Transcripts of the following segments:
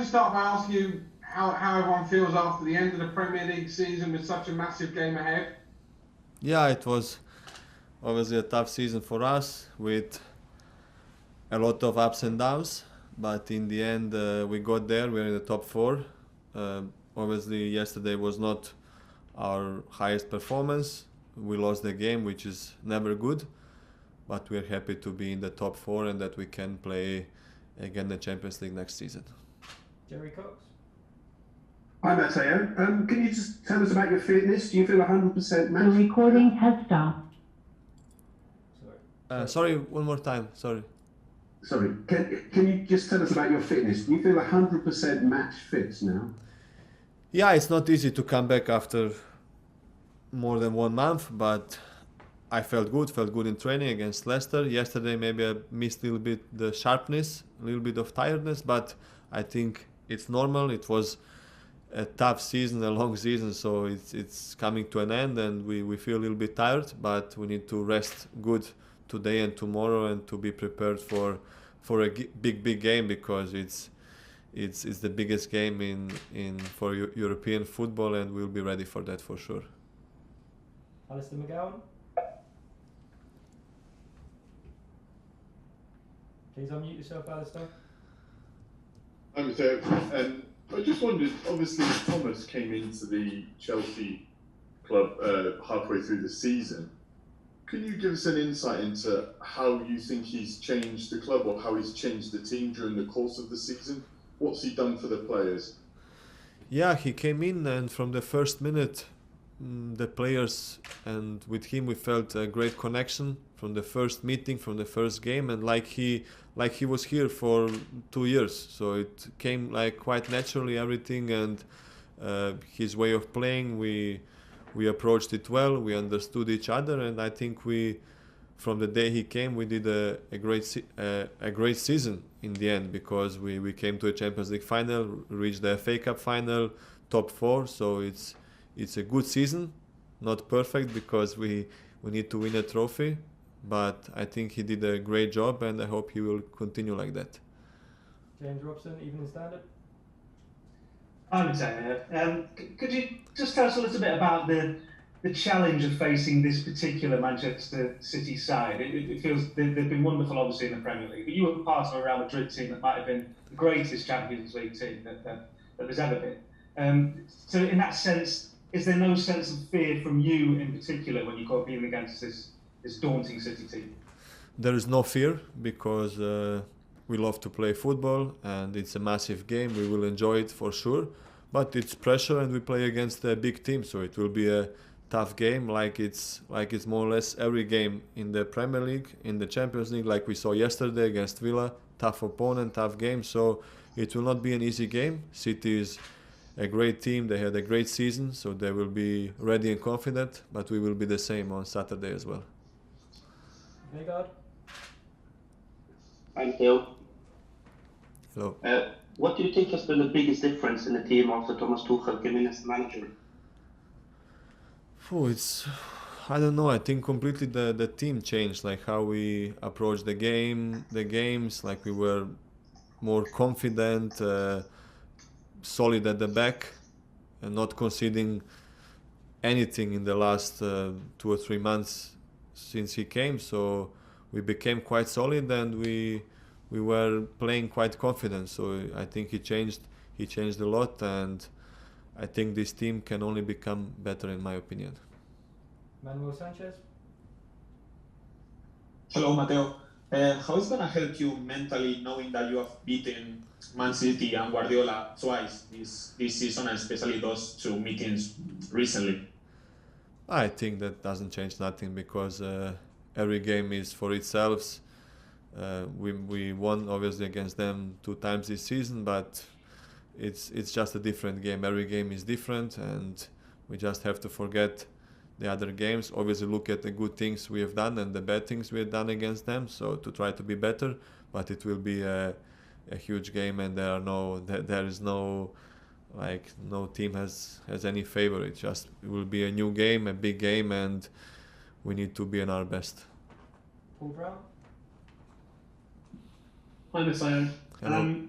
just start by asking you how everyone feels after the end of the Premier League season with such a massive game ahead? Yeah, it was obviously a tough season for us with a lot of ups and downs, but in the end we got there. We're in the top four. Obviously yesterday was not our highest performance. We lost the game, which is never good, but we're happy to be in the top four and that we can play again the Champions League next season. Jerry Cox. Hi Mateo, can you just tell us about your fitness? Do you feel 100% match? The recording has stopped. Sorry, one more time, sorry. Sorry, can you just tell us about your fitness? Do you feel 100% match fit now? Yeah, it's not easy to come back after more than 1 month, but I felt good in training against Leicester. Yesterday maybe I missed a little bit the sharpness, a little bit of tiredness, but I think it's normal. It was a tough season, a long season, so it's coming to an end and we feel a little bit tired, but we need to rest good today and tomorrow and to be prepared for a big game, because it's the biggest game in for European football, and we'll be ready for that for sure. Alistair McGowan. Please unmute yourself, Alistair. Hi Mateo. I just wondered, obviously Thomas came into the Chelsea club halfway through the season. Can you give us an insight into how you think he's changed the club or how he's changed the team during the course of the season? What's he done for the players? Yeah, he came in and from the first minute the players and with him we felt a great connection from the first meeting, from the first game, and like he was here for 2 years, so it came like quite naturally everything, and his way of playing, we approached it well, we understood each other, and I think from the day he came we did a great season in the end, because we came to a Champions League final, reached the FA Cup final, top 4, so it's a good season, not perfect because we need to win a trophy, but I think he did a great job and I hope he will continue like that. James Robson, Evening Standard. Hi Mateo. Could you just tell us a little bit about the challenge of facing this particular Manchester City side? It feels they've been wonderful obviously in the Premier League, but you were part of a Real Madrid team that might have been the greatest Champions League team that there's ever been. So in that sense, is there no sense of fear from you in particular when you go competing against this daunting City team? There is no fear because we love to play football and it's a massive game. We will enjoy it for sure, but it's pressure and we play against a big team, so it will be a tough game, like it's more or less every game in the Premier League, in the Champions League, like we saw yesterday against Villa. Tough opponent, tough game, so it will not be an easy game. City is a great team, they had a great season, so they will be ready and confident, but we will be the same on Saturday as well. Vegard. Hi Theo. Hello. What do you think has been the biggest difference in the team after Thomas Tuchel came in as the manager? I don't know, I think completely the team changed, like how we approach the games, like we were more confident, solid at the back, and not conceding anything in the last 2 or 3 months since he came, so we became quite solid and we were playing quite confident, so I think he changed a lot, and I think this team can only become better in my opinion. Manuel Sanchez. Hello, Mateo. How is it going to help you mentally knowing that you have beaten Man City and Guardiola twice this season, and especially those 2 meetings recently? I think that doesn't change nothing because every game is for itself. We won obviously against them 2 times this season, but it's just a different game. Every game is different, and we just have to forget the other games. Obviously look at the good things we have done and the bad things we have done against them, so to try to be better, but it will be a huge game, and there is no team has any favor. It will be a new game, a big game, and we need to be in our best. Paul Brown. Hi Mateo.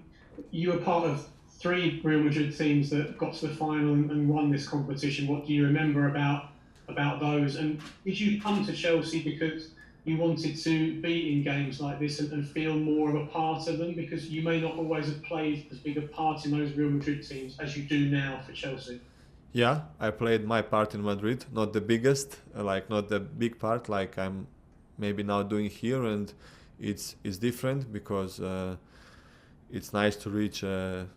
You were part of three Real Madrid teams that got to the final and won this competition. What do you remember about those? And did you come to Chelsea because you wanted to be in games like this and feel more of a part of them? Because you may not always have played as big a part in those Real Madrid teams as you do now for Chelsea. Yeah, I played my part in Madrid, not the biggest, like not the big part like I'm maybe now doing here, and it's different because it's nice to reach a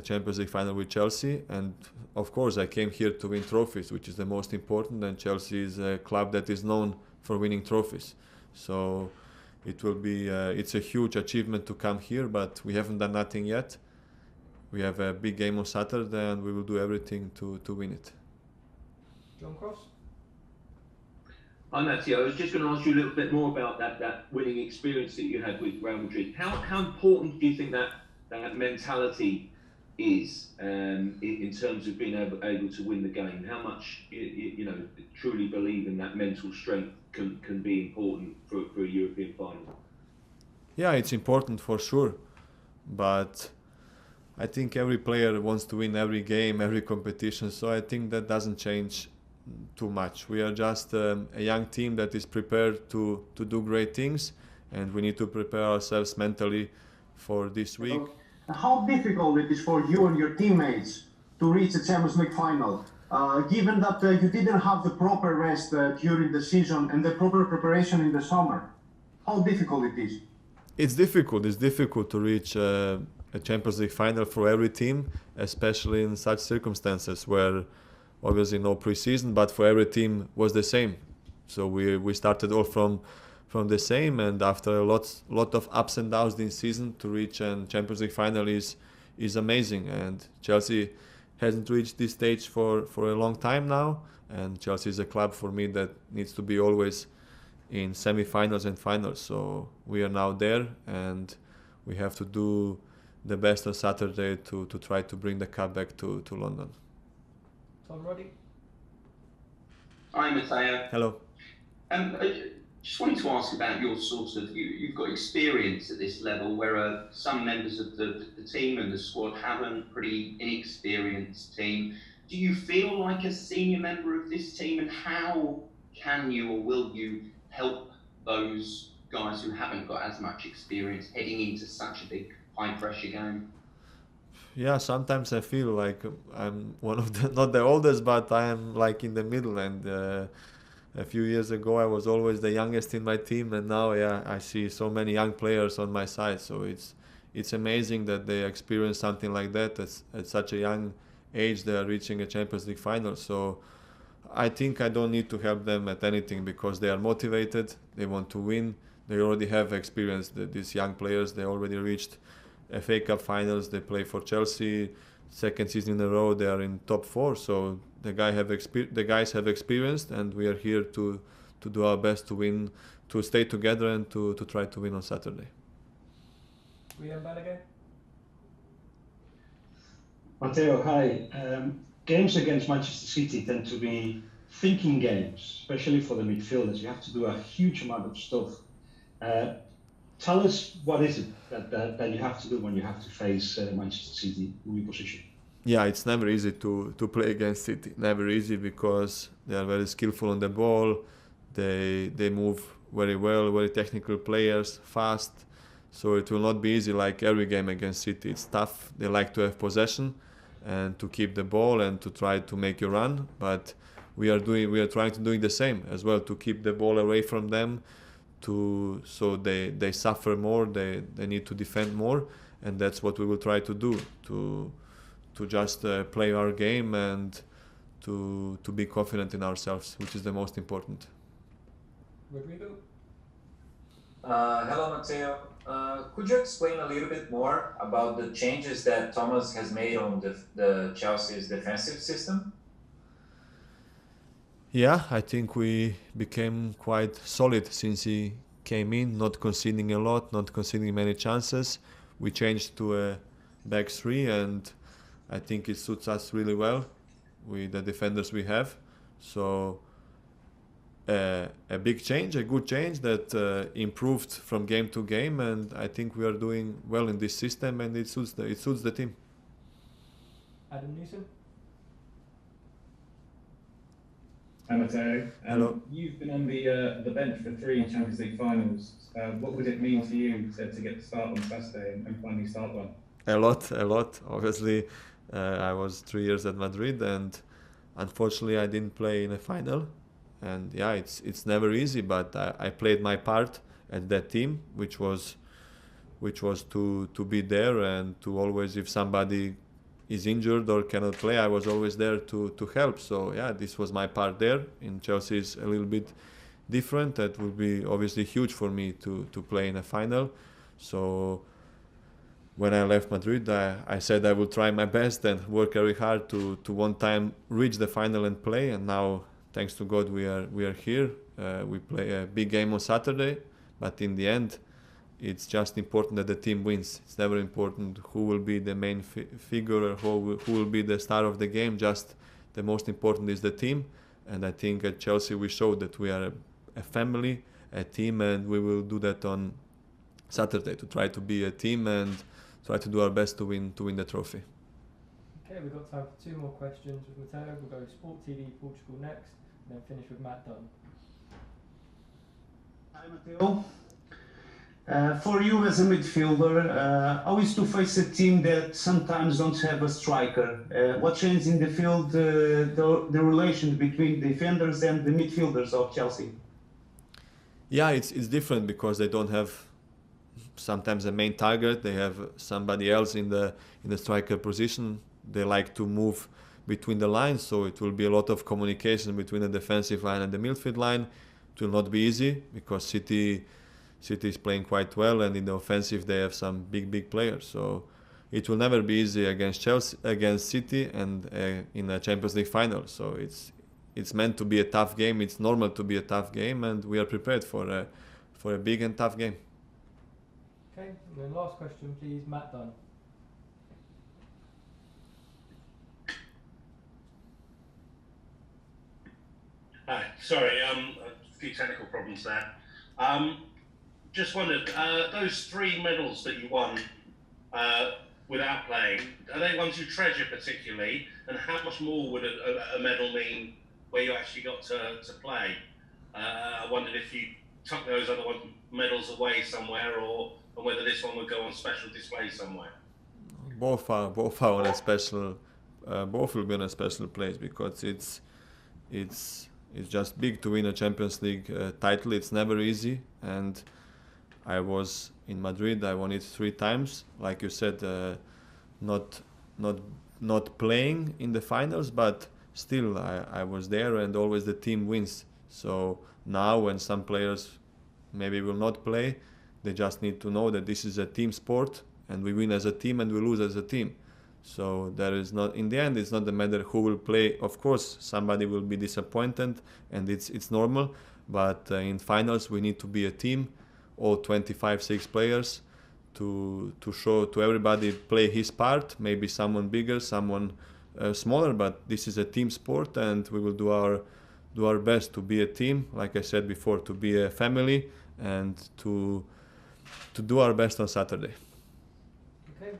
Champions League final with Chelsea, and of course I came here to win trophies, which is the most important, and Chelsea is a club that is known for winning trophies. So it will be it's a huge achievement to come here, but we haven't done nothing yet. We have a big game on Saturday and we will do everything to win it. John Cross? Hi Mateo, I was just going to ask you a little bit more about that winning experience that you had with Real Madrid. How important do you think that mentality is in terms of being able to win the game? How much you know truly believe in that mental strength can be important for a European final? Yeah, it's important for sure, but I think every player wants to win every game, every competition, so I think that doesn't change too much. We are just a young team that is prepared to do great things, and we need to prepare ourselves mentally for this week. How difficult it is for you and your teammates to reach the Champions League final, given that you didn't have the proper rest during the season and the proper preparation in the summer? How difficult it is? It's difficult. It's difficult to reach a Champions League final for every team, especially in such circumstances where obviously no pre-season, but for every team was the same. So we started all from the same, and after a lot of ups and downs this season, to reach a Champions League final is amazing. And Chelsea hasn't reached this stage for a long time now, and Chelsea is a club for me that needs to be always in semi-finals and finals. So we are now there, and we have to do the best on Saturday to try to bring the cup back to London. Tom Roddy? Hi Mateo. Hello. I just wanted to ask about your you've got experience at this level where some members of the team and the squad haven't, pretty inexperienced team. Do you feel like a senior member of this team, and how can you or will you help those guys who haven't got as much experience heading into such a big high pressure game? Yeah, sometimes I feel like I'm one of the, not the oldest, but I am like in the middle, and a few years ago I was always the youngest in my team, and now I see so many young players on my side, so it's amazing that they experience something like that at such a young age. They are reaching a Champions League final, so I think I don't need to help them at anything because they are motivated, they want to win, they already have experience. These young players, they already reached FA Cup finals, they play for Chelsea, second season in a row they are in top 4, so the guys have experienced, and we are here to do our best to win, to stay together and to try to win on Saturday. William Balaguer? Mateo, hi. Games against Manchester City tend to be thinking games, especially for the midfielders. You have to do a huge amount of stuff. Tell us, what is it that you have to do when you have to face Manchester City reposition? Yeah, it's never easy to play against City. Never easy because they are very skillful on the ball. They move very well, very technical players, fast. So it will not be easy like every game against City. It's tough. They like to have possession and to keep the ball and to try to make you run. But we are trying to do the same as well, to keep the ball away from them. So they suffer more, they need to defend more, and that's what we will try to do, to just play our game and to be confident in ourselves, which is the most important. Rodrigo? Hello Mateo. Could you explain a little bit more about the changes that Thomas has made on the Chelsea's defensive system? Yeah, I think we became quite solid since he came in, not conceding a lot, not conceding many chances. We changed to a back 3, and I think it suits us really well with the defenders we have. So a big change, a good change that improved from game to game, and I think we are doing well in this system, and it suits the team. Adam Newsom. Hi Mateo. Hello. You've been on the bench for 3 Champions League finals. What would it mean to you to get the start on Saturday and finally start one? A lot. Obviously, I was 3 years at Madrid, and unfortunately, I didn't play in a final. And yeah, it's never easy, but I played my part at that team, which was to be there and to always, if somebody is injured or cannot play, I was always there to help. So yeah, this was my part there. In Chelsea is a little bit different. That would be obviously huge for me to play in a final. So when I left Madrid, I said I will try my best and work very hard to one time reach the final and play. And now, thanks to God, we are here. We play a big game on Saturday, but in the end, it's just important that the team wins. It's never important who will be the main figure or who will be the star of the game. Just the most important is the team. And I think at Chelsea we showed that we are a family, a team, and we will do that on Saturday to try to be a team and try to do our best to win the trophy. Okay, we've got time for 2 more questions with Mateo. We'll go Sport TV Portugal next, and then finish with Matt Dunn. Hi Mateo. For you as a midfielder, how is to face a team that sometimes don't have a striker? What changed in the field, the relation between defenders and the midfielders of Chelsea? Yeah, it's different because they don't have sometimes a main target. They have somebody else in the striker position. They like to move between the lines, so it will be a lot of communication between the defensive line and the midfield line. It will not be easy because City is playing quite well, and in the offensive they have some big players. So it will never be easy against Chelsea, against City, and in a Champions League final. So it's meant to be a tough game. It's normal to be a tough game, and we are prepared for a big and tough game. Okay, and then last question, please, Matt Dunn. Hi, sorry, a few technical problems there. Just wondered, those 3 medals that you won without playing, are they ones you treasure particularly? And how much more would a medal mean where you actually got to play? I wondered if you tuck those other medals away somewhere, or whether this one would go on special display somewhere. Both are on a special. Both will be on a special place because it's just big to win a Champions League title. It's never easy, and I was in Madrid. I won it 3 times, like you said, not playing in the finals, but still I was there, and always the team wins. So now when some players maybe will not play, they just need to know that this is a team sport, and we win as a team and we lose as a team. So there is not, in the end, it's not the matter who will play. Of course, somebody will be disappointed, and it's normal. But in finals, we need to be a team, all 25-6 players, to show to everybody play his part. Maybe someone bigger, someone smaller, but this is a team sport, and we will do our best to be a team. Like I said before, to be a family, and to do our best on Saturday. Okay.